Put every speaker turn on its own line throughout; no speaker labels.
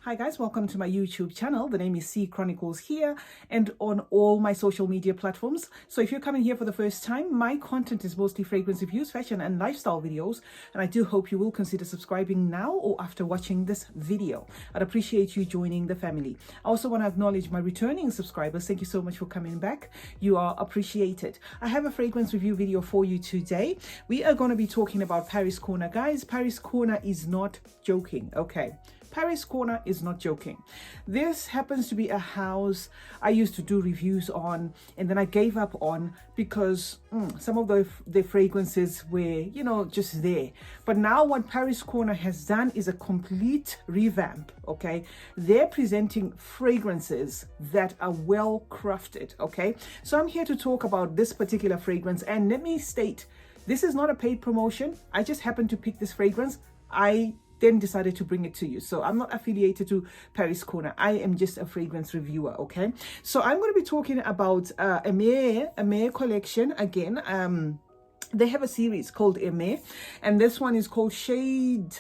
Hi guys, welcome to my YouTube channel. The name is CeeChronicles here and on all my social media platforms. So if you're coming here for the first time, my content is mostly fragrance reviews, fashion and lifestyle videos. And I do hope you will consider subscribing now or after watching this video. I'd appreciate you joining the family. I also want to acknowledge my returning subscribers. Thank you so much for coming back. You are appreciated. I have a fragrance review video for you today. We are going to be talking about Paris Corner. Guys, Paris Corner is not joking, okay? Paris Corner is not joking. This happens to be a house I used to do reviews on, and then I gave up on because some of the fragrances were, just there. But now what Paris Corner has done is a complete revamp, okay? They're presenting fragrances that are well crafted, okay? So I'm here to talk about this particular fragrance, and let me state, this is not a paid promotion. I just happened to pick this fragrance. I then decided to bring it to you. So I'm not affiliated to Paris Corner. I am just a fragrance reviewer, okay? So I'm going to be talking about Emir collection again. They have a series called Emir, and this one is called Shades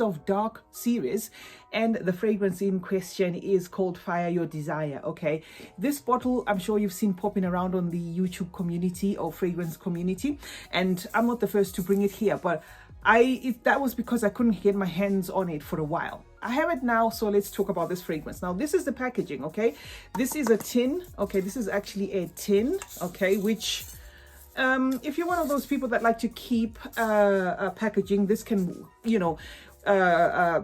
of Dark series, and the fragrance in question is called Fire Your Desire, okay? This bottle, I'm sure you've seen popping around on the YouTube community or fragrance community, and I'm not the first to bring it here, but that was because I couldn't get my hands on it for a while. I have it now, so let's talk about this fragrance. Now, this is the packaging, okay? This is a tin, okay? This is actually a tin, okay? Which, if you're one of those people that like to keep packaging, this can,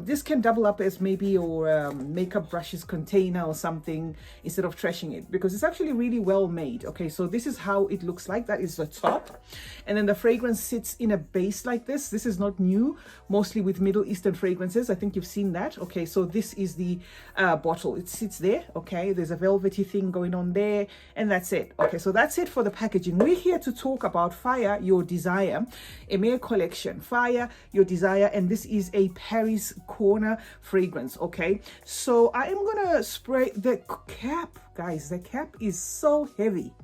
this can double up as maybe your makeup brushes container or something instead of trashing it, because it's actually really well made. Okay, so this is how it looks like. That is the top, and then the fragrance sits in a base like this. This is not new, mostly with Middle Eastern fragrances. I think you've seen that. Okay, so this is the bottle. It sits there. Okay, there's a velvety thing going on there, and that's it. Okay, so that's it for the packaging. We're here to talk about Fire Your Desire, Emir collection, Fire Your Desire, and this is a Paris Corner fragrance. Okay, so I am gonna spray the cap, guys. The cap is so heavy.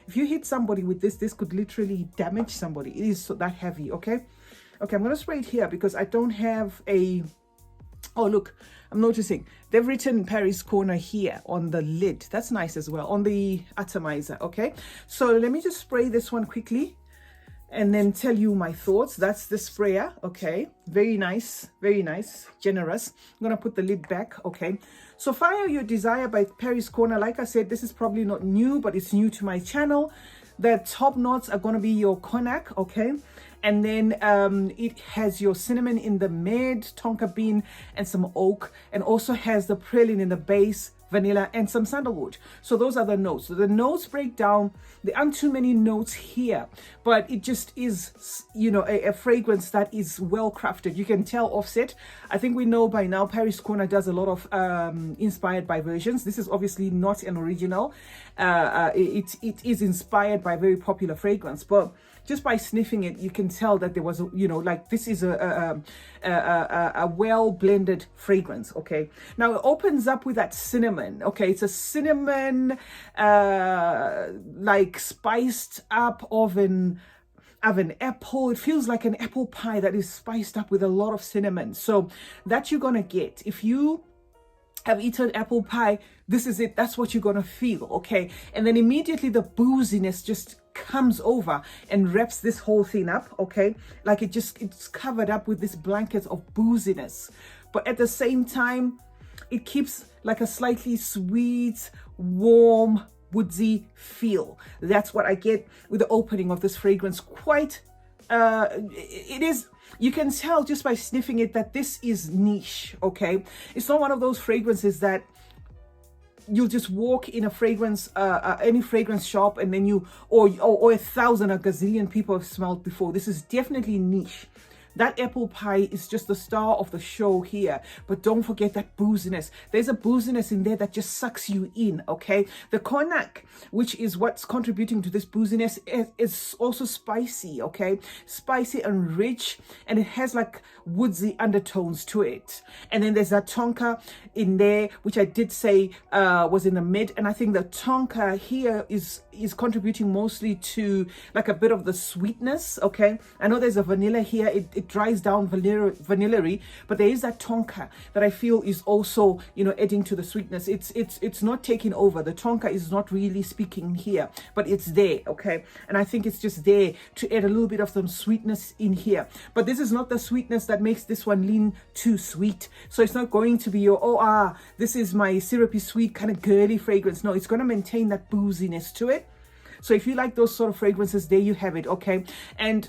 If you hit somebody with this could literally damage somebody. It is that heavy. Okay, I'm gonna spray it here because I don't have a... Oh, look, I'm noticing they've written Paris Corner here on the lid. That's nice as well, on the atomizer. Okay, so let me just spray this one quickly and then tell you my thoughts. That's the sprayer. Okay, very nice, generous. I'm gonna put the lid back. Okay, so Fire Your Desire by Paris Corner, like I said, this is probably not new, but it's new to my channel. The top notes are gonna be your cognac, okay, and then it has your cinnamon in the mid, tonka bean and some oak, and also has the praline in the base, vanilla and some sandalwood. So those are the notes. So the notes break down. There aren't too many notes here, but it just is, a fragrance that is well crafted. You can tell offset. I think we know by now Paris Corner does a lot of inspired by versions. This is obviously not an original. It is inspired by a very popular fragrance, but just by sniffing it, you can tell that there was, this is a well blended fragrance. Okay, now it opens up with that cinnamon. Okay, it's a cinnamon, like spiced up of an apple. It feels like an apple pie that is spiced up with a lot of cinnamon. So that you're gonna get if you have eaten apple pie. This is it. That's what you're gonna feel. Okay, and then immediately the booziness just comes over and wraps this whole thing up. Okay, like it's covered up with this blanket of booziness, but at the same time it keeps like a slightly sweet, warm, woodsy feel. That's what I get with the opening of this fragrance. Quite it is, you can tell just by sniffing it that this is niche. Okay, it's not one of those fragrances that you'll just walk in a fragrance, any fragrance shop, and then or 1,000, a gazillion people have smelled before. This is definitely niche. That apple pie is just the star of the show here, but don't forget that booziness. There's a booziness in there that just sucks you in, okay? The cognac, which is what's contributing to this booziness, is also spicy, okay? Spicy and rich, and it has like woodsy undertones to it. And then there's that tonka in there, which I did say was in the mid, and I think the tonka here is contributing mostly to like a bit of the sweetness, okay? I know there's a vanilla here. it dries down vanilla-y, but there is that tonka that I feel is also, you know, adding to the sweetness. It's not taking over. The tonka is not really speaking here, but it's there, okay? And I think it's just there to add a little bit of some sweetness in here. But this is not the sweetness that makes this one lean too sweet. So it's not going to be your, this is my syrupy sweet kind of girly fragrance. No, it's going to maintain that booziness to it. So if you like those sort of fragrances, there you have it, okay? And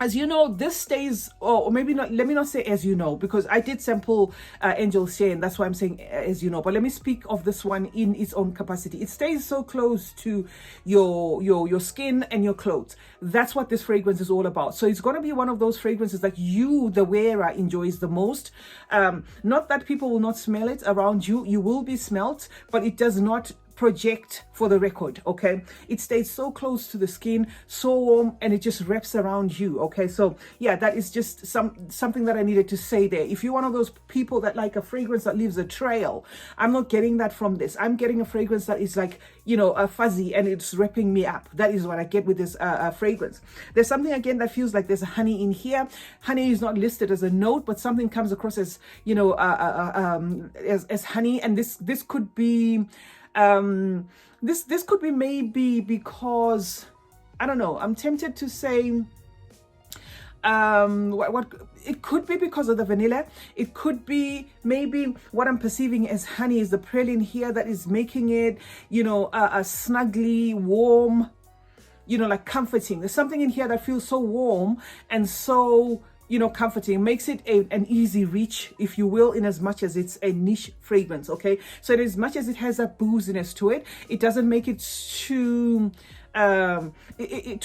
as you know, this stays, or maybe not, let me not say as you know, because I did sample Angel Shea, and that's why I'm saying as you know, but let me speak of this one in its own capacity. It stays so close to your skin and your clothes. That's what this fragrance is all about. So it's going to be one of those fragrances that you, the wearer, enjoys the most. Not that people will not smell it around you. You will be smelt, but it does not project for the record, okay? It stays so close to the skin, so warm, and it just wraps around you, okay? So yeah, that is just something that I needed to say there. If you're one of those people that like a fragrance that leaves a trail, I'm not getting that from this. I'm getting a fragrance that is like, you know, fuzzy, and it's wrapping me up. That is what I get with this fragrance. There's something again that feels like there's honey in here. Honey is not listed as a note, but something comes across as, you know, as honey, and this could be this could be maybe because, I don't know, I'm tempted to say what it could be because of the vanilla. It could be maybe what I'm perceiving as honey is the praline here that is making it, you know, a snuggly, warm, you know, like comforting. There's something in here that feels so warm and so, you know, comforting. Makes it an easy reach, if you will, in as much as it's a niche fragrance, okay? So in as much as it has that booziness to it, it doesn't make it too, to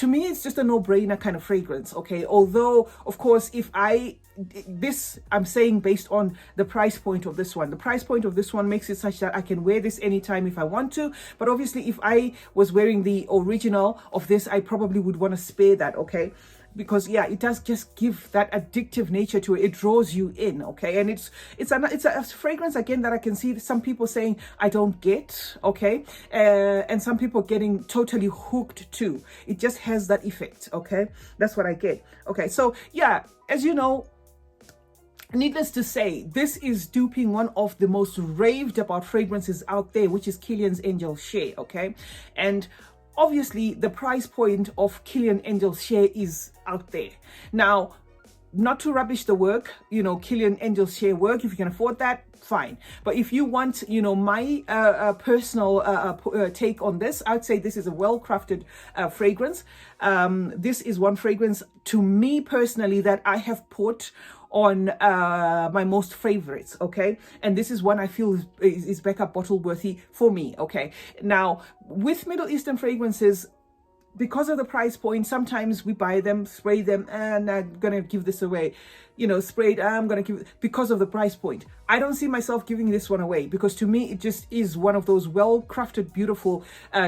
me, it's just a no-brainer kind of fragrance, okay? Although, of course, I'm saying based on the price point of this one. The price point of this one makes it such that I can wear this anytime if I want to. But obviously, if I was wearing the original of this, I probably would want to spare that, okay? Because yeah, it does just give that addictive nature to it. It draws you in, okay? And it's a fragrance again that I can see some people saying I don't get, okay? And some people getting totally hooked too. It just has that effect, okay? That's what I get. Okay, so yeah, as you know, needless to say, this is duping one of the most raved about fragrances out there, which is Kilian's Angel Shea, okay? And obviously, the price point of Kilian Angel Shea is out there. Now, not to rubbish the work, you know, Kilian Angel Shea work, if you can afford that, fine. But if you want, you know, my personal take on this, I'd say this is a well-crafted fragrance. This is one fragrance, to me personally, that I have put on my most favorites, okay? And this is one I feel is backup bottle worthy for me, okay? Now, with Middle Eastern fragrances, because of the price point, sometimes we buy them, spray them, and I'm gonna give this away. You know, sprayed, I'm gonna give, because of the price point. I don't see myself giving this one away, because to me, it just is one of those well-crafted, beautiful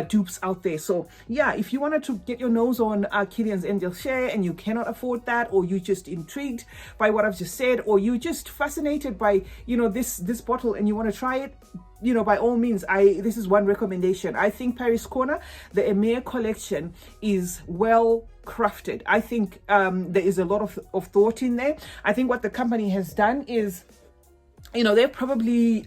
dupes out there. So yeah, if you wanted to get your nose on Kilian's Angel Shea and you cannot afford that, or you're just intrigued by what I've just said, or you're just fascinated by, you know, this bottle and you want to try it, you know, by all means, this is one recommendation. I think Paris Corner, the Emir collection, is well crafted. I think there is a lot of thought in there. I think what the company has done is, you know, they're probably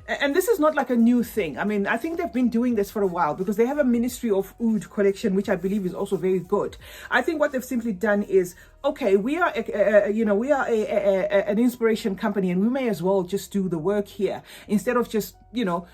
and this is not like a new thing. I mean, I think they've been doing this for a while, because they have a Ministry of Oud collection, which I believe is also very good. I think what they've simply done is, okay, we are, you know, we are an inspiration company, and we may as well just do the work here instead of just, you know,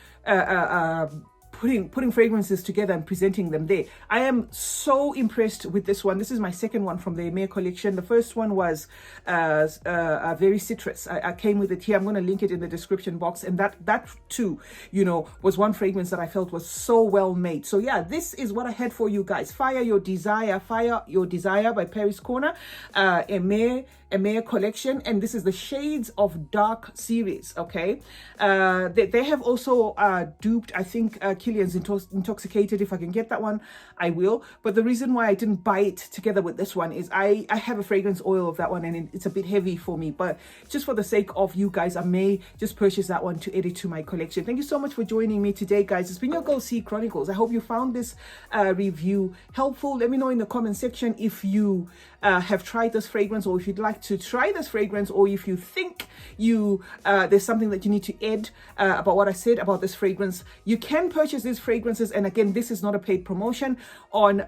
putting fragrances together and presenting them there. I am so impressed with this one. This is my second one from the Emir collection. The first one was very citrus. I came with it here. I'm going to link it in the description box. And that too, you know, was one fragrance that I felt was so well made. So yeah, this is what I had for you guys. Fire Your Desire by Paris Corner. Emir Emir collection, and this is the Shades of Dark series. Okay, they have also duped, I think, Killian's Intoxicated. If I can get that one, I will. But the reason why I didn't buy it together with this one is I have a fragrance oil of that one, and it's a bit heavy for me. But just for the sake of you guys, I may just purchase that one to add it to my collection. Thank you so much for joining me today, guys. It's been your girl C Chronicles. I hope you found this review helpful. Let me know in the comment section if you have tried this fragrance, or if you'd like to try this fragrance, or if you think there's something that you need to add about what I said about this fragrance. You can purchase these fragrances, and again, this is not a paid promotion, on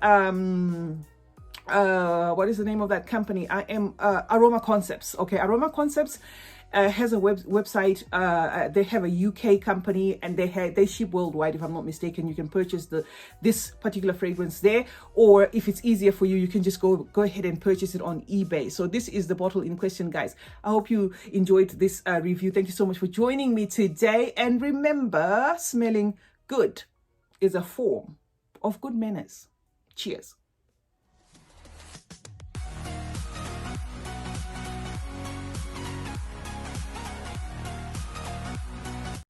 what is the name of that company? I am Aroma Concepts. Okay, Aroma Concepts has a website. They have a UK company, and they ship worldwide, if I'm not mistaken. You can purchase this particular fragrance there, or if it's easier for you, you can just go ahead and purchase it on eBay. So this is the bottle in question, guys. I hope you enjoyed this review. Thank you so much for joining me today, and remember, smelling good is a form of good manners. Cheers.